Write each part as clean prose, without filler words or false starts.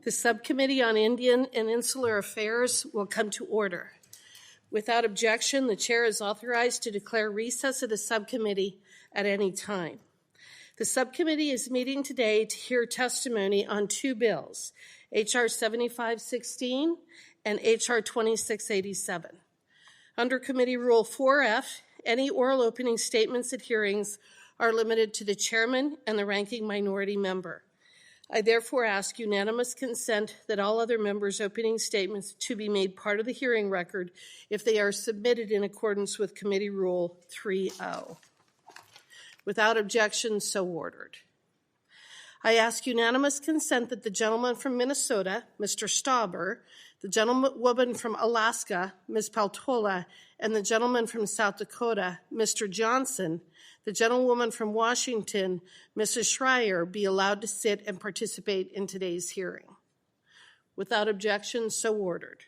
The Subcommittee on Indian and Insular Affairs will come to order. Without objection, the Chair is authorized to declare recess of the Subcommittee at any time. The Subcommittee is meeting today to hear testimony on two bills, H.R. 7516 and H.R. 2687. Under Committee Rule 4F, any oral opening statements at hearings are limited to the Chairman and the ranking minority member. I therefore ask unanimous consent that all other members' opening statements to be made part of the hearing record if they are submitted in accordance with Committee Rule 3.0. Without objection, so ordered. I ask unanimous consent that the gentleman from Minnesota, Mr. Stauber, the gentlewoman from Alaska, Ms. Peltola, and the gentleman from South Dakota, Mr. Johnson, the gentlewoman from Washington, Mrs. Schreier, be allowed to sit and participate in today's hearing. Without objection, so ordered.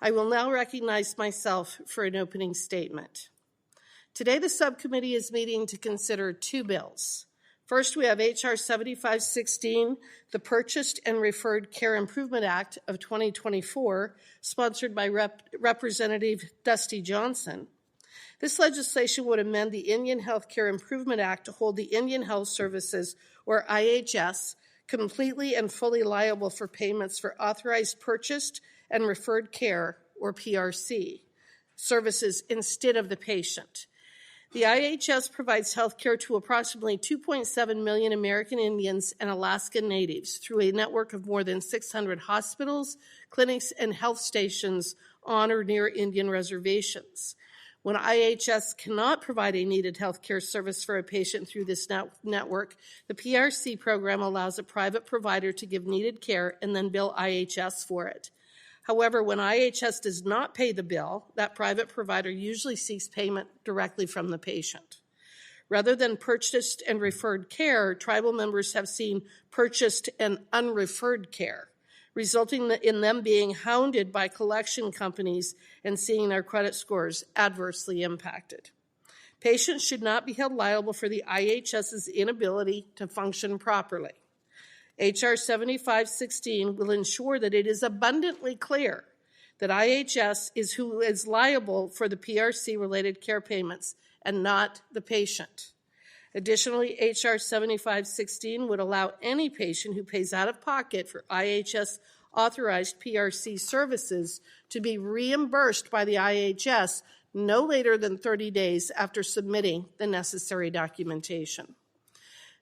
I will now recognize myself for an opening statement. Today, the subcommittee is meeting to consider two bills. First, we have H.R. 7516, the Purchased and Referred Care Improvement Act of 2024, sponsored by Representative Dusty Johnson. This legislation would amend the Indian Health Care Improvement Act to hold the Indian Health Services, or IHS, completely and fully liable for payments for authorized purchased and referred care, or PRC, services instead of the patient. The IHS provides health care to approximately 2.7 million American Indians and Alaska Natives through a network of more than 600 hospitals, clinics, and health stations on or near Indian reservations. When IHS cannot provide a needed health care service for a patient through this network, the PRC program allows a private provider to give needed care and then bill IHS for it. However, when IHS does not pay the bill, that private provider usually seeks payment directly from the patient. Rather than purchased and referred care, tribal members have seen purchased and unreferred care, resulting in them being hounded by collection companies and seeing their credit scores adversely impacted. Patients should not be held liable for the IHS's inability to function properly. H.R. 7516 will ensure that it is abundantly clear that IHS is who is liable for the PRC-related care payments and not the patient. Additionally, H.R. 7516 would allow any patient who pays out of pocket for IHS-authorized PRC services to be reimbursed by the IHS no later than 30 days after submitting the necessary documentation.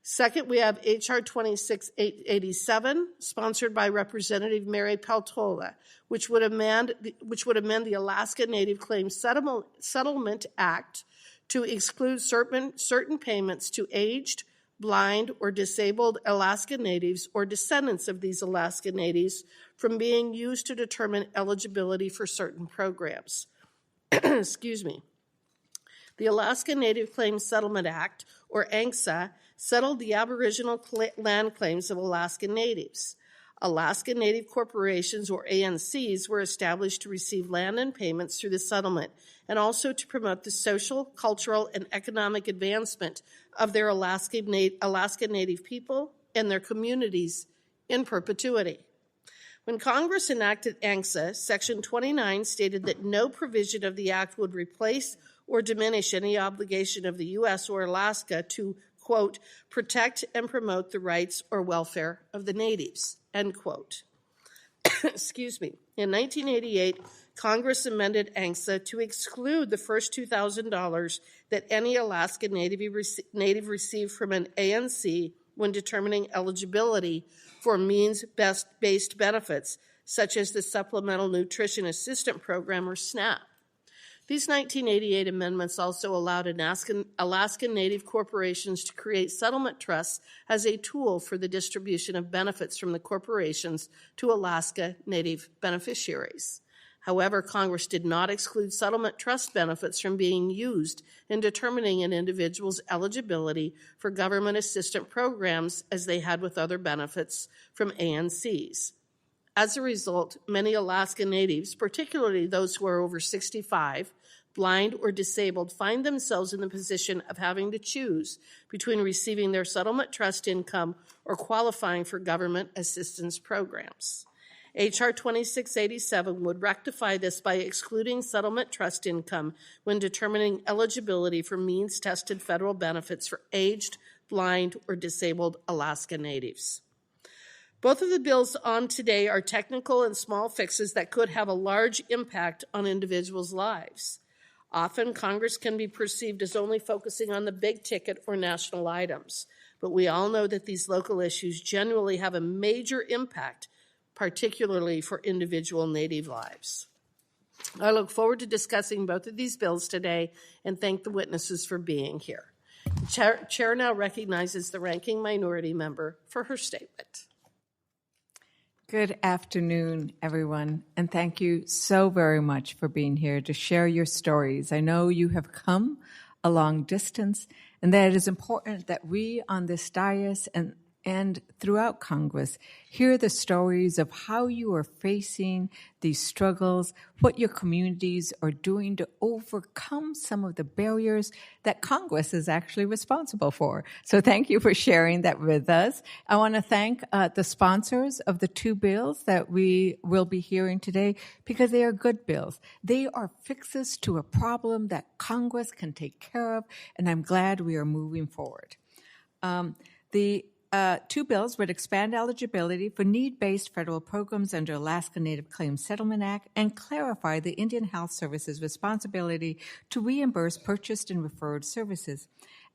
Second, we have H.R. 2687, sponsored by Representative Mary Peltola, which would amend the Alaska Native Claims Settlement Act to exclude certain payments to aged, blind, or disabled Alaska Natives or descendants of these Alaska Natives from being used to determine eligibility for certain programs. Excuse me. The Alaska Native Claims Settlement Act, or ANCSA, settled the Aboriginal land claims of Alaska Natives. Alaska Native Corporations, or ANCs, were established to receive land and payments through the settlement and also to promote the social, cultural, and economic advancement of their Alaska Native people and their communities in perpetuity. When Congress enacted ANCSA, Section 29 stated that no provision of the Act would replace or diminish any obligation of the U.S. or Alaska to, quote, protect and promote the rights or welfare of the natives, end quote. Excuse me. In 1988, Congress amended ANCSA to exclude the first $2,000 that any Alaska Native received from an ANC when determining eligibility for means-based benefits, such as the Supplemental Nutrition Assistance Program, or SNAP. These 1988 amendments also allowed Alaskan Native corporations to create settlement trusts as a tool for the distribution of benefits from the corporations to Alaska Native beneficiaries. However, Congress did not exclude settlement trust benefits from being used in determining an individual's eligibility for government assistance programs as they had with other benefits from ANCs. As a result, many Alaska Natives, particularly those who are over 65, blind, or disabled find themselves in the position of having to choose between receiving their settlement trust income or qualifying for government assistance programs. H.R. 2687 would rectify this by excluding settlement trust income when determining eligibility for means-tested federal benefits for aged, blind, or disabled Alaska Natives. Both of the bills on today are technical and small fixes that could have a large impact on individuals' lives. Often, Congress can be perceived as only focusing on the big ticket or national items, but we all know that these local issues generally have a major impact, particularly for individual Native lives. I look forward to discussing both of these bills today and thank the witnesses for being here. The chair now recognizes the ranking minority member for her statement. Good afternoon, everyone, and thank you so very much for being here to share your stories. I know you have come a long distance, and that it is important that we on this dais and throughout Congress hear the stories of how you are facing these struggles, what your communities are doing to overcome some of the barriers that Congress is actually responsible for. So thank you for sharing that with us. I want to thank the sponsors of the two bills that we will be hearing today because they are good bills. They are fixes to a problem that Congress can take care of, and I'm glad we are moving forward. Two bills would expand eligibility for need-based federal programs under Alaska Native Claims Settlement Act and clarify the Indian Health Service's responsibility to reimburse purchased and referred services.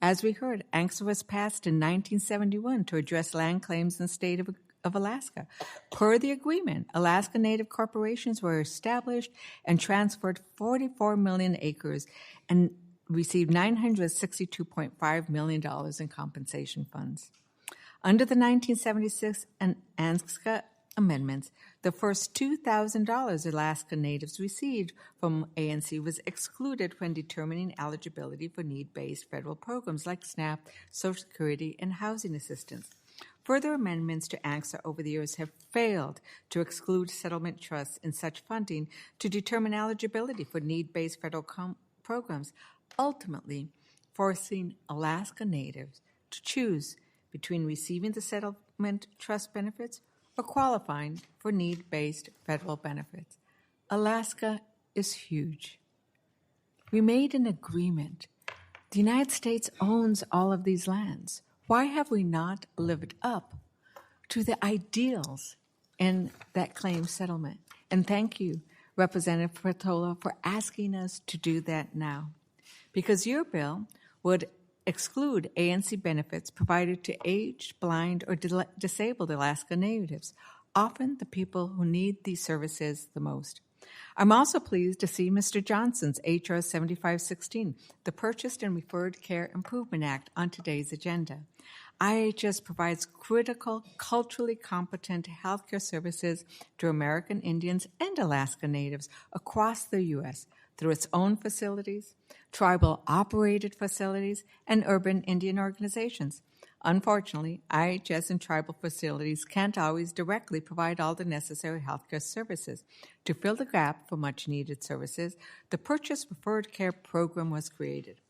As we heard, ANCSA was passed in 1971 to address land claims in the state of Alaska. Per the agreement, Alaska Native corporations were established and transferred 44 million acres and received $962.5 million in compensation funds. Under the 1976 and ANCSA amendments, the first $2,000 Alaska Natives received from ANC was excluded when determining eligibility for need-based federal programs like SNAP, Social Security, and housing assistance. Further amendments to ANCSA over the years have failed to exclude settlement trusts in such funding to determine eligibility for need-based federal programs, ultimately forcing Alaska Natives to choose between receiving the settlement trust benefits or qualifying for need-based federal benefits. Alaska is huge. We made an agreement. The United States owns all of these lands. Why have we not lived up to the ideals in that claim settlement? And thank you, Representative Peltola, for asking us to do that now. Because your bill would exclude ANC benefits provided to aged, blind, or disabled Alaska Natives, often the people who need these services the most. I'm also pleased to see Mr. Johnson's H.R. 7516, the Purchased and Referred Care Improvement Act, on today's agenda. IHS provides critical, culturally competent healthcare services to American Indians and Alaska Natives across the U.S. through its own facilities, tribal-operated facilities, and urban Indian organizations. Unfortunately, IHS and tribal facilities can't always directly provide all the necessary healthcare services. To fill the gap for much-needed services, the Purchase Referred Care Program was created.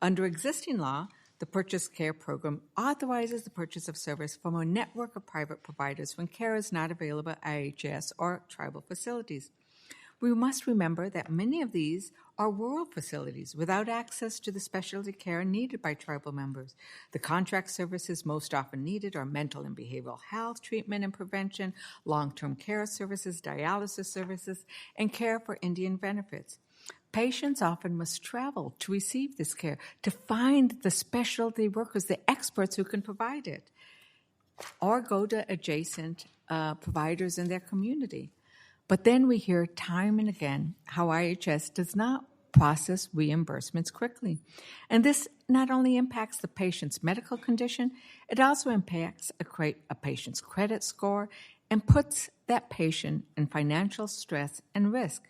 Under existing law, the Purchase Care Program authorizes the purchase of service from a network of private providers when care is not available at IHS or tribal facilities. We must remember that many of these are rural facilities without access to the specialty care needed by tribal members. The contract services most often needed are mental and behavioral health treatment and prevention, long-term care services, dialysis services, and care for Indian benefits. Patients often must travel to receive this care, to find the specialty workers, the experts who can provide it, or go to adjacent providers in their community. But then we hear time and again how IHS does not process reimbursements quickly. And this not only impacts the patient's medical condition, it also impacts a patient's credit score and puts that patient in financial stress and risk.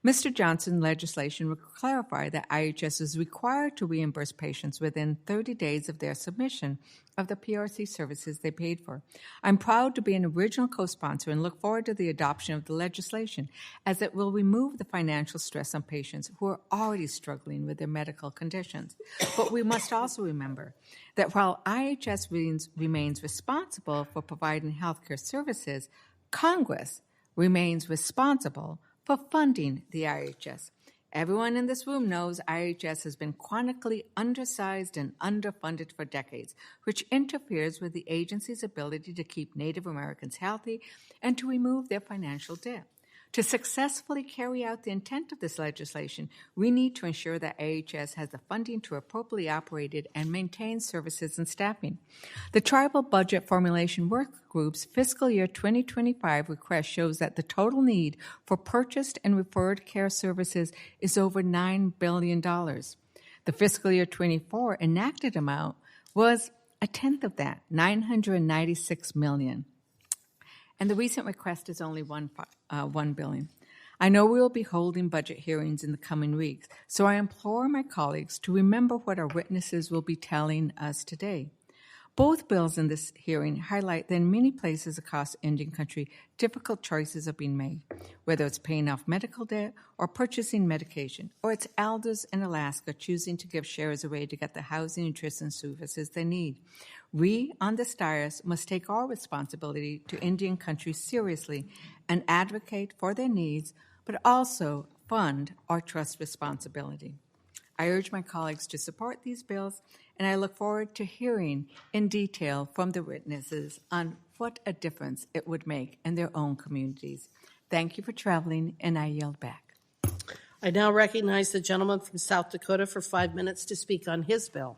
Mr. Johnson's legislation will clarify that IHS is required to reimburse patients within 30 days of their submission of the PRC services they paid for. I'm proud to be an original co-sponsor and look forward to the adoption of the legislation, as it will remove the financial stress on patients who are already struggling with their medical conditions. But we must also remember that while IHS remains responsible for providing health care services, Congress remains responsible for funding the IHS. Everyone in this room knows IHS has been chronically undersized and underfunded for decades, which interferes with the agency's ability to keep Native Americans healthy and to remove their financial debt. To successfully carry out the intent of this legislation, we need to ensure that IHS has the funding to appropriately operate it and maintain services and staffing. The Tribal Budget Formulation Work Group's fiscal year 2025 request shows that the total need for purchased and referred care services is over $9 billion. The fiscal year 24 enacted amount was a tenth of that, $996 million. And the recent request is only $1 billion. I know we will be holding budget hearings in the coming weeks, so I implore my colleagues to remember what our witnesses will be telling us today. Both bills in this hearing highlight that in many places across Indian country, difficult choices are being made, whether it's paying off medical debt or purchasing medication, or it's elders in Alaska choosing to give shares away to get the housing, nutrition services they need. We on this dais must take our responsibility to Indian country seriously and advocate for their needs, but also fund our trust responsibility. I urge my colleagues to support these bills, and I look forward to hearing in detail from the witnesses on what a difference it would make in their own communities. Thank you for traveling, and I yield back. I now recognize the gentleman from South Dakota for 5 minutes to speak on his bill.